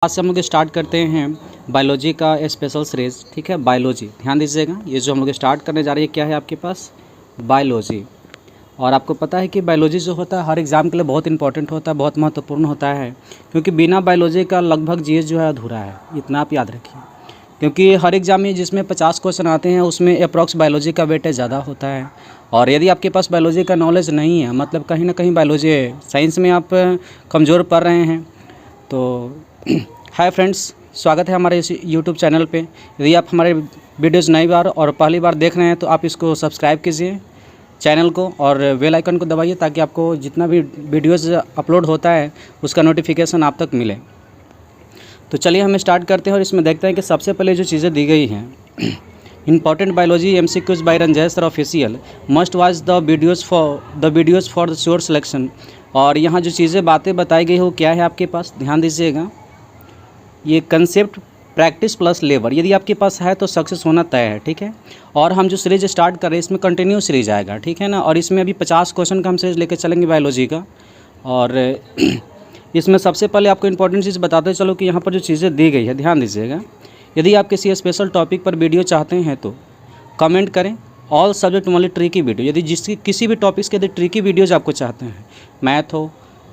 आज से हम लोग स्टार्ट करते हैं बायोलॉजी का स्पेशल सीरीज़। ठीक है, बायोलॉजी ध्यान दीजिएगा। ये जो हम लोग स्टार्ट करने जा रही है क्या है आपके पास, बायोलॉजी। और आपको पता है कि बायोलॉजी जो होता है हर एग्ज़ाम के लिए बहुत इंपॉर्टेंट होता है, बहुत महत्वपूर्ण होता है, क्योंकि बिना बायोलॉजी का लगभग जीएस जो है अधूरा है। इतना आप याद रखिए, क्योंकि हर एग्ज़ाम में जिसमें 50 क्वेश्चन आते हैं उसमें अप्रॉक्स बायोलॉजी का वेटेज ज़्यादा होता है। और यदि आपके पास बायोलॉजी का नॉलेज नहीं है, मतलब कहीं ना कहीं बायोलॉजी साइंस में आप कमज़ोर पड़ रहे हैं, तो हाय फ्रेंड्स, स्वागत है हमारे इस यूट्यूब चैनल पे। यदि आप हमारे वीडियोज़ नई बार और पहली बार देख रहे हैं तो आप इसको सब्सक्राइब कीजिए चैनल को और बेल आइकन को दबाइए, ताकि आपको जितना भी वीडियोज़ अपलोड होता है उसका नोटिफिकेशन आप तक मिले। तो चलिए हम स्टार्ट करते हैं और इसमें देखते हैं कि सबसे पहले जो चीज़ें दी गई हैं, important biology MCQs by Ranjay sir official, must watch the videos for the sure selection. और यहाँ जो चीज़ें बातें बताई गई हो क्या है आपके पास, ध्यान दीजिएगा। ये कंसेप्ट प्रैक्टिस प्लस लेबर यदि आपके पास है तो सक्सेस होना तय है। ठीक है, और हम जो सीरीज स्टार्ट कर रहे हैं इसमें कंटिन्यू सीरीज आएगा, ठीक है ना। और इसमें अभी 50 क्वेश्चन का हम सीरीज लेकर चलेंगे बायोलॉजी का। और इसमें सबसे पहले आपको इंपॉर्टेंट चीज़ बताते चलो कि यहाँ पर जो चीज़ें दी गई है ध्यान दीजिएगा। यदि आप किसी स्पेशल टॉपिक पर वीडियो चाहते हैं तो कमेंट करें, all subject only tricky video. यदि किसी भी टॉपिक्स के यदि ट्रिकी वीडियोज़ आपको चाहते हैं, मैथ हो,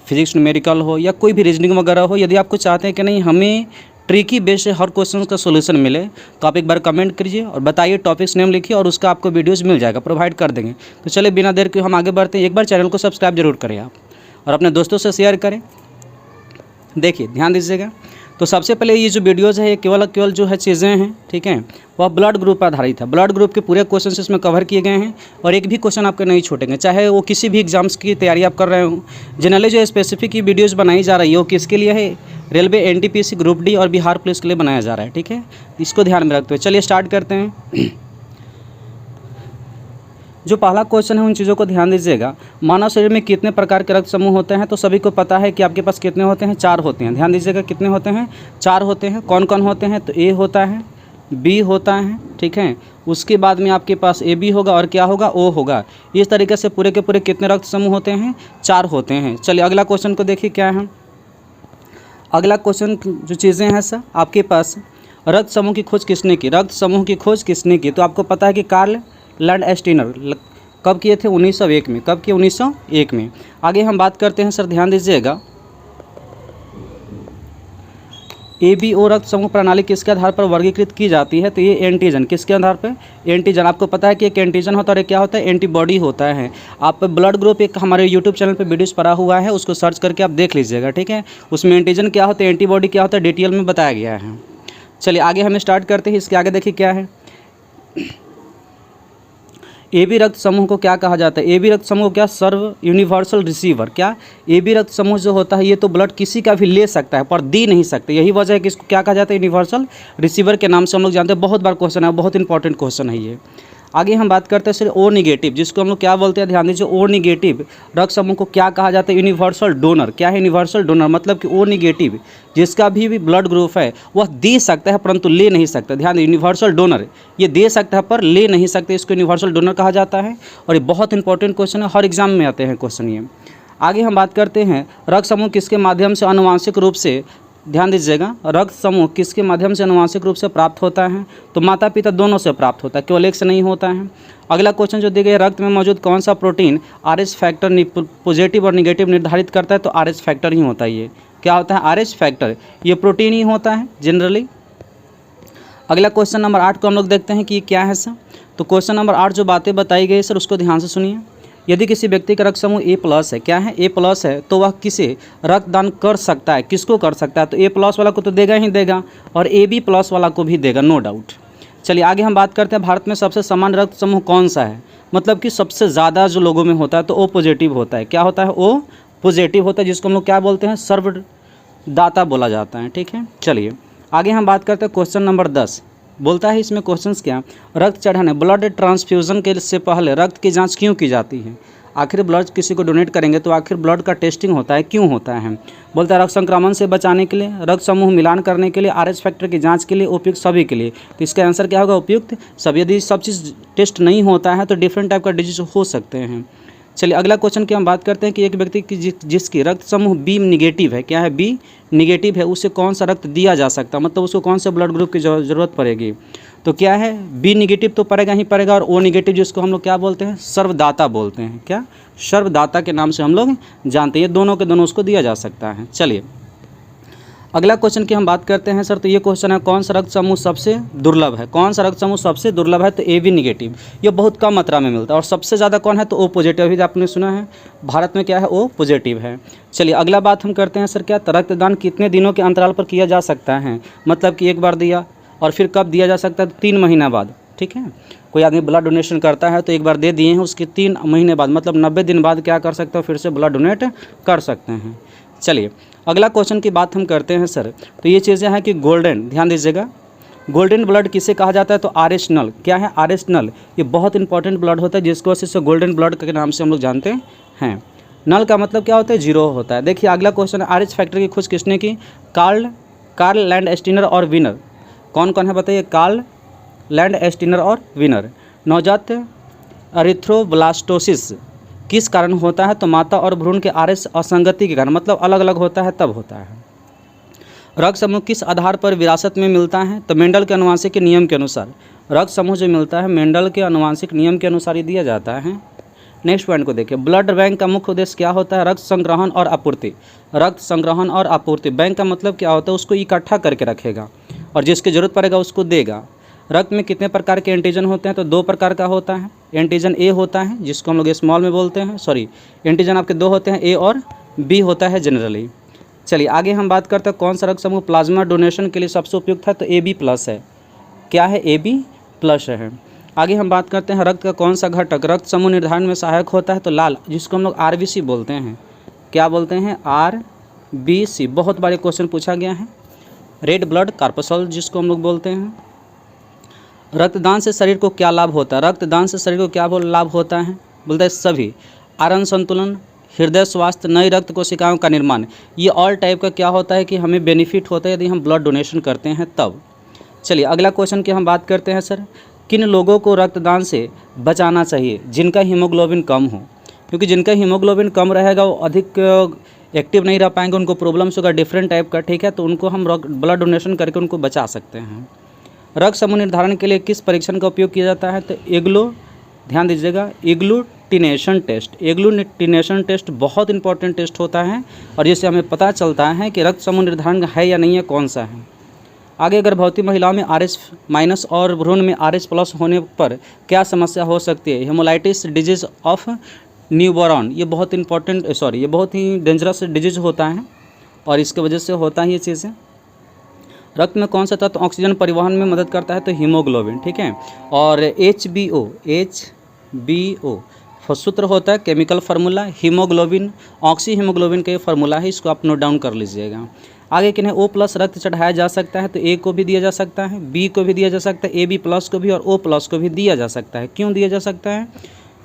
फिजिक्स न्यूमेरिकल हो या कोई भी रीजनिंग वगैरह हो, यदि आपको चाहते हैं कि नहीं हमें ट्रिकी बेस से हर क्वेश्चन का सोल्यूशन मिले, तो आप एक बार कमेंट करिए और बताइए, टॉपिक्स नेम लिखिए और उसका आपको वीडियोस मिल जाएगा, प्रोवाइड कर देंगे। तो चलिए बिना देर के हम आगे बढ़ते हैं। एक बार चैनल को सब्सक्राइब जरूर करें आप और अपने दोस्तों से शेयर करें। देखिए ध्यान दीजिएगा, तो सबसे पहले ये जो वीडियोज़ है ये केवल जो है चीज़ें हैं, ठीक है, वह ब्लड ग्रुप पर आधारित है। ब्लड ग्रुप के पूरे क्वेश्चन इसमें कवर किए गए हैं और एक भी क्वेश्चन आपके नहीं छूटेंगे, चाहे वो किसी भी एग्जाम्स की तैयारी आप कर रहे हो। जनरली जो स्पेसिफिक की वीडियोज़ बनाई जा रही है वो किसके लिए है, रेलवे, NTPC, ग्रुप डी और बिहार पुलिस के लिए बनाया जा रहा है। ठीक है, इसको ध्यान में रखते हुए चलिए स्टार्ट करते हैं। जो पहला क्वेश्चन है उन चीज़ों को ध्यान दीजिएगा। मानव शरीर में कितने प्रकार के रक्त समूह होते हैं, तो सभी को पता है कि आपके पास कितने होते हैं, 4 होते हैं। ध्यान दीजिएगा कितने होते हैं, 4 होते हैं। कौन कौन होते हैं, तो A होता है, B होता है, ठीक है, उसके बाद में आपके पास AB होगा और क्या होगा, O होगा। इस तरीके से पूरे के पूरे कितने रक्त समूह होते हैं, 4 होते हैं। चलिए अगला क्वेश्चन को देखिए क्या है। अगला क्वेश्चन जो चीज़ें हैं सर आपके पास, रक्त समूह की खोज किसने की, रक्त समूह की खोज किसने की, तो आपको पता है कि कार्ल लैंडस्टीनर कब किए थे, 1901 में। कब किए, 1901 में। आगे हम बात करते हैं सर, ध्यान दीजिएगा। ABO रक्त समूह प्रणाली किसके आधार पर वर्गीकृत की जाती है, तो ये एंटीजन, किसके आधार पर, एंटीजन। आपको पता है कि एक एंटीजन होता है और एक क्या होता है, एंटीबॉडी होता है। आप ब्लड ग्रुप एक हमारे यूट्यूब चैनल पे वीडियोस पड़ा हुआ है, उसको सर्च करके आप देख लीजिएगा, ठीक है। उसमें एंटीजन क्या होता है, एंटीबॉडी क्या होता है, डिटेल में बताया गया है। चलिए आगे हम स्टार्ट करते हैं। इसके आगे देखिए क्या है, AB रक्त समूह को क्या कहा जाता है, AB रक्त समूह क्या, सर्व यूनिवर्सल रिसीवर। क्या, AB रक्त समूह जो होता है ये तो ब्लड किसी का भी ले सकता है पर दे नहीं सकते। यही वजह है कि इसको क्या कहा जाता है, यूनिवर्सल रिसीवर के नाम से हम लोग जानते हैं। बहुत बार क्वेश्चन है, बहुत इंपॉर्टेंट क्वेश्चन है ये। आगे हम बात करते हैं सर O निगेटिव, जिसको हम लोग क्या बोलते हैं, ध्यान दीजिए। O निगेटिव रक्त समूह को क्या कहा जाता है, यूनिवर्सल डोनर। क्या है, यूनिवर्सल डोनर, मतलब कि O निगेटिव जिसका भी ब्लड ग्रुप है वह दे सकता है परंतु ले नहीं सकता। ध्यान, यूनिवर्सल डोनर ये दे सकता है पर ले नहीं सकते, इसको यूनिवर्सल डोनर कहा जाता है। और ये बहुत इंपॉर्टेंट क्वेश्चन है, हर एग्जाम में आते हैं क्वेश्चन ये। आगे हम बात करते हैं, रक्त समूह किसके माध्यम से आनुवांशिक रूप से, ध्यान दीजिएगा, रक्त समूह किसके माध्यम से आनुवांशिक रूप से प्राप्त होता है, तो माता पिता दोनों से प्राप्त होता है, केवल एक से नहीं होता है। अगला क्वेश्चन जो दिया गया, रक्त में मौजूद कौन सा प्रोटीन RH फैक्टर पॉजिटिव और निगेटिव निर्धारित करता है, तो RH फैक्टर ही होता है। ये क्या होता है, RH फैक्टर, ये प्रोटीन ही होता है जनरली। अगला क्वेश्चन नंबर 8 को हम लोग देखते हैं कि क्या है सर। तो क्वेश्चन नंबर 8 जो बातें बताई गई सर उसको ध्यान से सुनिए। यदि किसी व्यक्ति का रक्त समूह A+ है, क्या है, A+ है, तो वह किसे रक्तदान कर सकता है, किसको कर सकता है, तो A+ वाला को तो देगा ही देगा और AB+ वाला को भी देगा, नो डाउट। चलिए आगे हम बात करते हैं, भारत में सबसे सामान्य रक्त समूह कौन सा है, मतलब कि सबसे ज़्यादा जो लोगों में होता है तो O पॉजिटिव होता है। क्या होता है, O पॉजिटिव होता है, जिसको हम लोग क्या बोलते हैं, सर्वदाता बोला जाता है, ठीक है। चलिए आगे हम बात करते हैं, क्वेश्चन नंबर 10 बोलता है, इसमें क्वेश्चंस क्या, रक्त चढ़ाने ब्लड ट्रांसफ्यूज़न के से पहले रक्त की जांच क्यों की जाती है। आखिर ब्लड किसी को डोनेट करेंगे तो आखिर ब्लड का टेस्टिंग होता है, क्यों होता है। बोलता है रक्त संक्रमण से बचाने के लिए, रक्त समूह मिलान करने के लिए, RH फैक्टर की जांच के लिए, उपयुक्त सभी के लिए। तो इसका आंसर क्या होगा, उपयुक्त सब। यदि सब चीज़ टेस्ट नहीं होता है तो डिफरेंट टाइप का डिजीज हो सकते हैं। चलिए अगला क्वेश्चन की हम बात करते हैं कि एक व्यक्ति की जिसकी रक्त समूह बी निगेटिव है, क्या है बी निगेटिव है, उसे कौन सा रक्त दिया जा सकता है, मतलब उसको कौन से ब्लड ग्रुप की ज़रूरत पड़ेगी। तो क्या है बी निगेटिव तो पड़ेगा ही पड़ेगा, और ओ निगेटिव जिसको हम लोग क्या बोलते हैं सर्वदाता बोलते हैं, क्या सर्वदाता के नाम से हम लोग जानते हैं, ये दोनों के दोनों उसको दिया जा सकता है। चलिए अगला क्वेश्चन की हम बात करते हैं सर, तो ये क्वेश्चन है कौन सा रक्त समूह सबसे दुर्लभ है, कौन सा रक्त समूह सबसे दुर्लभ है, तो ए बी निगेटिव, ये बहुत कम मात्रा में मिलता है, और सबसे ज़्यादा कौन है तो ओ पॉजिटिव, अभी आपने सुना है भारत में क्या है ओ पॉजिटिव है। चलिए अगला बात हम करते हैं सर, क्या रक्तदान कितने दिनों के अंतराल पर किया जा सकता है, मतलब कि एक बार दिया और फिर कब दिया जा सकता है, 3 महीना बाद, ठीक है। कोई आदमी ब्लड डोनेशन करता है तो एक बार दे दिए हैं, उसके 3 महीने बाद मतलब 90 दिन बाद क्या कर सकते हो फिर से ब्लड डोनेट कर सकते हैं। चलिए अगला क्वेश्चन की बात हम करते हैं सर, तो ये चीज़ें हैं कि गोल्डन, ध्यान दीजिएगा, गोल्डन ब्लड किसे कहा जाता है तो आरएच नल, क्या है आरएच नल, ये बहुत इंपॉर्टेंट ब्लड होता है जिसको वजह से गोल्डन ब्लड के नाम से हम लोग जानते हैं। नल का मतलब क्या होता है जीरो होता है। देखिए अगला क्वेश्चन है आरएच फैक्टर की खोज किसने की, कार्ल लैंडस्टीनर और विनर, कौन कौन है बताइए, कार्ल लैंडस्टीनर और विनर। नवजात एरिथ्रोब्लास्टोसिस किस कारण होता है तो माता और भ्रूण के आरएच असंगति के कारण, मतलब अलग अलग होता है तब होता है। रक्त समूह किस आधार पर विरासत में मिलता है तो मेंडल के अनुवांशिक नियम के अनुसार, रक्त समूह जो मिलता है मेंडल के अनुवांशिक नियम के अनुसार ही दिया जाता है। नेक्स्ट पॉइंट को देखिए, ब्लड बैंक का मुख्य उद्देश्य क्या होता है, रक्त संग्रहण और आपूर्ति, रक्त संग्रहण और आपूर्ति। बैंक का मतलब क्या होता है उसको इकट्ठा करके रखेगा और जिसकी जरूरत पड़ेगा उसको देगा। रक्त में कितने प्रकार के एंटीजन होते हैं तो 2 प्रकार का होता है। एंटीजन ए होता है जिसको हम लोग स्मॉल में बोलते हैं, सॉरी एंटीजन आपके 2 होते हैं, ए और बी होता है जनरली। चलिए आगे हम बात करते हैं कौन सा रक्त समूह प्लाज्मा डोनेशन के लिए सबसे उपयुक्त है तो ए बी प्लस है, क्या है ए बी प्लस है। आगे हम बात करते हैं रक्त का कौन सा घटक रक्त समूह निर्धारण में सहायक होता है तो लाल, जिसको हम लोग आरबीसी बोलते हैं, क्या बोलते हैं आरबीसी, बहुत बार क्वेश्चन पूछा गया है। रेड ब्लड कार्पसल जिसको हम लोग बोलते हैं। रक्तदान से शरीर को क्या लाभ होता है, रक्तदान से शरीर को क्या लाभ होता है, बोलते हैं सभी, आयरन संतुलन, हृदय स्वास्थ्य, नई रक्त कोशिकाओं का निर्माण, ये ऑल टाइप का क्या होता है कि हमें बेनिफिट होता है यदि हम ब्लड डोनेशन करते हैं तब। चलिए अगला क्वेश्चन की हम बात करते हैं सर, किन लोगों को रक्तदान से बचाना चाहिए जिनका हीमोग्लोबिन कम हो, क्योंकि जिनका हीमोग्लोबिन कम रहेगा वो अधिक एक्टिव नहीं रह पाएंगे, उनको प्रॉब्लम्स होगा डिफरेंट टाइप का, ठीक है, तो उनको हम ब्लड डोनेशन करके उनको बचा सकते हैं। रक्त समूह निर्धारण के लिए किस परीक्षण का उपयोग किया जाता है तो एग्लो, ध्यान दीजिएगा एग्लूटिनेशन टेस्ट, एग्लूटिनेशन टेस्ट बहुत इंपॉर्टेंट टेस्ट होता है और जिससे हमें पता चलता है कि रक्त समूह निर्धारण है या नहीं है, कौन सा है। आगे गर्भवती महिलाओं में RH- और भ्रूण में RH+ होने पर क्या समस्या हो सकती है, हेमोलाइटिस डिजीज ऑफ न्यूबॉर्न, ये बहुत इंपॉर्टेंट ये बहुत ही डेंजरस डिजीज होता है और इसके वजह से होता है ये चीज़ें। रक्त में कौन सा तत्व ऑक्सीजन परिवहन में मदद करता है तो हीमोग्लोबिन, ठीक है। और HBO सूत्र होता है chemical formula, haemoglobin oxy haemoglobin का ये फार्मूला है, इसको आप नोट डाउन कर लीजिएगा। आगे किन्हें O+ रक्त चढ़ाया जा सकता है तो A को भी दिया जा सकता है, B को भी दिया जा सकता है, AB+ को भी और O+ को भी दिया जा सकता है। क्यों दिया जा सकता है,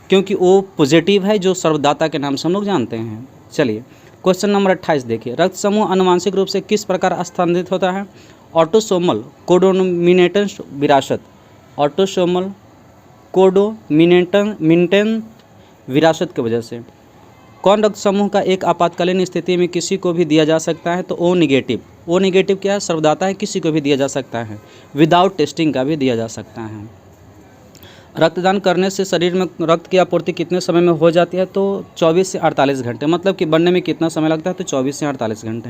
क्योंकि O पॉजिटिव है जो सर्वदाता के नाम से हम लोग जानते हैं। चलिए क्वेश्चन नंबर 28 देखिए, रक्त समूह आनुवांशिक रूप से किस प्रकार स्थानांतरित होता है, ऑटोसोमल कोडोमिनेंट विरासत, ऑटोसोमल कोडोमिनेंट विरासत की वजह से। कौन रक्त समूह का एक आपातकालीन स्थिति में किसी को भी दिया जा सकता है तो O निगेटिव, O निगेटिव क्या है सर्वदाता है, किसी को भी दिया जा सकता है, विदाउट टेस्टिंग का भी दिया जा सकता है। रक्तदान करने से शरीर में रक्त की आपूर्ति कितने समय में हो जाती है तो 24 से 48 घंटे, मतलब कि बनने में कितना समय लगता है तो 24 से 48 घंटे।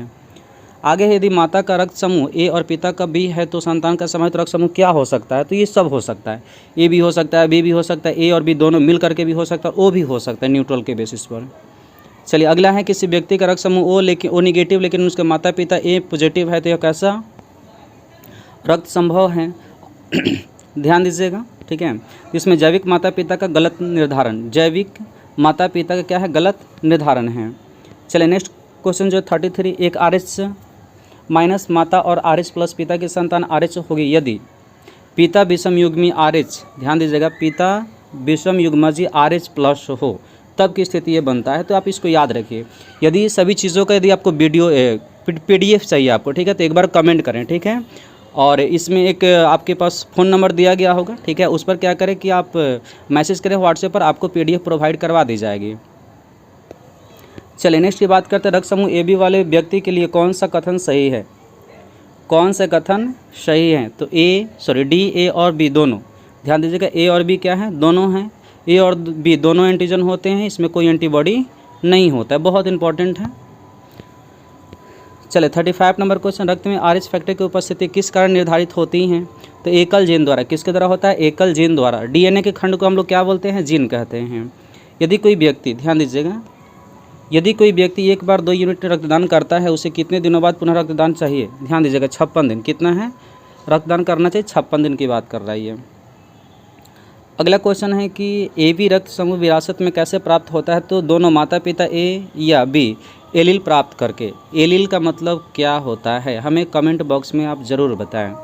आगे यदि माता का रक्त समूह A और पिता का B है तो संतान का समाहित रक्त समूह क्या हो सकता है तो ये सब हो सकता है, A भी हो सकता है, B भी हो सकता है, A और B दोनों मिल करके भी हो सकता है, O भी हो सकता है न्यूट्रल के बेसिस पर। चलिए अगला है किसी व्यक्ति का रक्त समूह O निगेटिव लेकिन उसके माता पिता A पॉजिटिव है तो यह कैसा रक्त संभव है ध्यान दीजिएगा, ठीक है। इसमें जैविक माता पिता का गलत निर्धारण, जैविक माता पिता का क्या है गलत निर्धारण है। चलिए नेक्स्ट क्वेश्चन जो 33, एक RH- माता और RH+ पिता की संतान RH होगी यदि पिता विषम युग्मी RH, ध्यान दीजिएगा पिता विषम युग्मजी RH+ हो तब की स्थिति ये बनता है, तो आप इसको याद रखिए। यदि सभी चीज़ों का यदि आपको वीडियो PDF चाहिए आपको, ठीक है, तो एक बार कमेंट करें, ठीक है। और इसमें एक आपके पास फ़ोन नंबर दिया गया होगा, ठीक है, उस पर क्या करें कि आप मैसेज करें व्हाट्सएप पर, आपको PDF प्रोवाइड करवा दी जाएगी, चलिए नेक्स्ट की बात करते हैं, रक्त समूह ए बी वाले व्यक्ति के लिए कौन सा कथन सही है, कौन सा कथन सही है। तो डी ए और बी दोनों, ध्यान दीजिएगा ए और बी क्या है, दोनों हैं, ए और बी दोनों एंटीजन होते हैं, इसमें कोई एंटीबॉडी नहीं होता है, बहुत इंपॉर्टेंट है। चले 35 नंबर क्वेश्चन, रक्त में RH फैक्टर की उपस्थिति किस कारण निर्धारित होती हैं। तो एकल जीन द्वारा, किसके द्वारा होता है, एकल जीन द्वारा। DNA के खंड को हम लोग क्या बोलते हैं, जीन कहते हैं। यदि कोई व्यक्ति, ध्यान दीजिएगा, यदि कोई व्यक्ति एक बार 2 यूनिट रक्तदान करता है, उसे कितने दिनों बाद पुनः रक्तदान चाहिए। ध्यान दीजिएगा 56 दिन, कितना है रक्तदान करना चाहिए, 56 दिन की बात कर रही है। अगला क्वेश्चन है कि AB रक्त समूह विरासत में कैसे प्राप्त होता है। तो दोनों माता पिता A या B एलील प्राप्त करके। एलील का मतलब क्या होता है, हमें कमेंट बॉक्स में आप ज़रूर बताएं।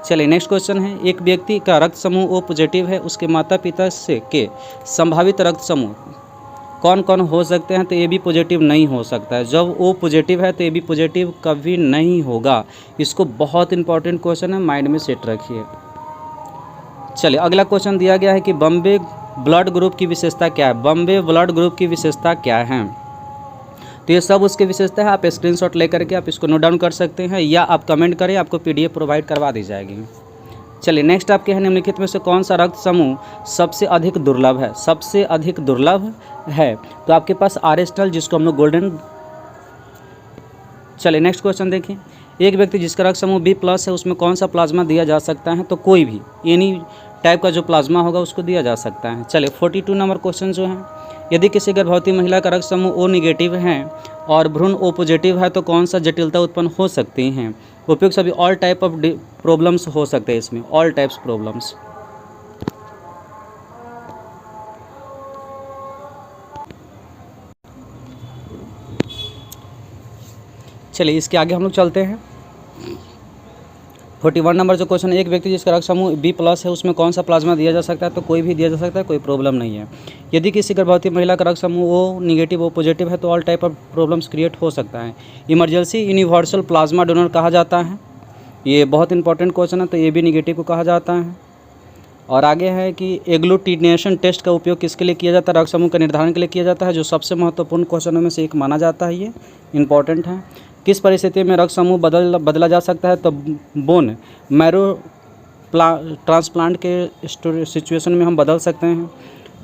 चलिए नेक्स्ट क्वेश्चन है, एक व्यक्ति का रक्त समूह O पॉजिटिव है, उसके माता पिता से के संभावित रक्त समूह कौन कौन हो सकते हैं। तो AB पॉजिटिव नहीं हो सकता है। जब O पॉजिटिव है तो AB पॉजिटिव कभी नहीं होगा। इसको बहुत इंपॉर्टेंट क्वेश्चन है, माइंड में सेट रखिए। चलिए अगला क्वेश्चन दिया गया है कि बॉम्बे ब्लड ग्रुप की विशेषता क्या है। बॉम्बे ब्लड ग्रुप की विशेषता क्या है। तो ये सब उसकी विशेषता है, आप स्क्रीनशॉट लेकर के आप इसको नोट डाउन कर सकते हैं या आप कमेंट करें, आपको PDF प्रोवाइड करवा दी जाएगी। चलिए नेक्स्ट आपके हैं, निम्नलिखित में से कौन सा रक्त समूह सबसे अधिक दुर्लभ है, सबसे अधिक दुर्लभ है। तो आपके पास RS स्टल, जिसको हम लोग गोल्डन। चलिए नेक्स्ट क्वेश्चन देखिए, एक व्यक्ति जिसका रक्त समूह B+ है, उसमें कौन सा प्लाज्मा दिया जा सकता है। तो कोई भी एनी टाइप का जो प्लाज्मा होगा उसको दिया जा सकता है। चलिए 42 नंबर क्वेश्चन जो है, यदि किसी गर्भवती महिला का रक्त समूह O नेगेटिव है और भ्रूण O पॉजिटिव है तो कौन सा जटिलता उत्पन्न हो सकती हैं। उपयुक्त सभी ऑल टाइप ऑफ प्रॉब्लम्स हो सकते हैं इसमें, ऑल टाइप्स प्रॉब्लम्स। चलिए इसके आगे हम लोग चलते हैं। 41 नंबर जो क्वेश्चन है, एक व्यक्ति जिसका रक्त समूह B+ है, उसमें कौन सा प्लाज्मा दिया जा सकता है। तो कोई भी दिया जा सकता है, कोई प्रॉब्लम नहीं है। यदि किसी गर्भवती महिला का रक्त समूह O नेगेटिव O पॉजिटिव है तो all type of problems create हो सकता है। इमरजेंसी यूनिवर्सल प्लाज्मा डोनर कहा जाता है, ये बहुत इंपॉर्टेंट क्वेश्चन है। तो AB नेगेटिव को कहा जाता है। और आगे है कि एग्लूटिनेशन टेस्ट का उपयोग किसके लिए किया जाता है। रक्त समूह के निर्धारण के लिए किया जाता है, जो सबसे महत्वपूर्ण क्वेश्चनों में से एक माना जाता है, ये इंपॉर्टेंट है। किस परिस्थिति में रक्त समूह बदला जा सकता है। तो बोन मैरो ट्रांसप्लांट के सिचुएशन में हम बदल सकते हैं।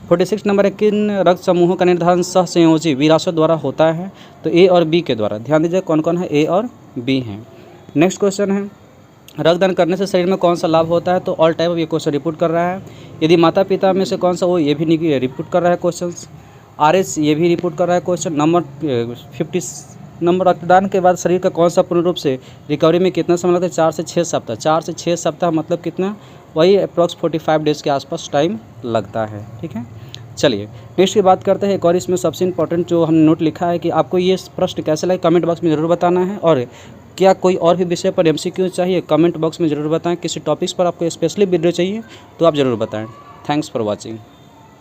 46 नंबर है, किन रक्त समूहों का निर्धारण सहसंयोजी विरासत द्वारा होता है। तो A और B के द्वारा। ध्यान दीजिए कौन कौन है, A और B हैं। नेक्स्ट क्वेश्चन है, रक्तदान करने से शरीर में कौन सा लाभ होता है। तो ऑल टाइप ऑफ ये क्वेश्चन रिपोर्ट कर रहा है। यदि माता पिता में से कौन सा, वो ये भी रिपोर्ट कर रहा है क्वेश्चन। RS ये भी रिपोर्ट कर रहा है क्वेश्चन। नंबर 50 नंबर, रक्तदान के बाद शरीर का कौन सा पूर्ण रूप से रिकवरी में कितना समय लगता है। 4 से 6 सप्ताह। 4 से 6 सप्ताह मतलब कितना, वही अप्रॉक्स 45 डेज़ के आसपास टाइम लगता है। ठीक है, चलिए नेक्स्ट की बात करते हैं। एक और इसमें सबसे इंपॉर्टेंट जो हमने नोट लिखा है कि आपको ये प्रश्न कैसे लगे, कमेंट बॉक्स में ज़रूर बताना है। और क्या कोई और भी विषय पर MCQ चाहिए, कमेंट बॉक्स में ज़रूर बताएं। किसी टॉपिक्स पर आपको स्पेशली वीडियो चाहिए तो आप ज़रूर बताएं। Thanks for watching.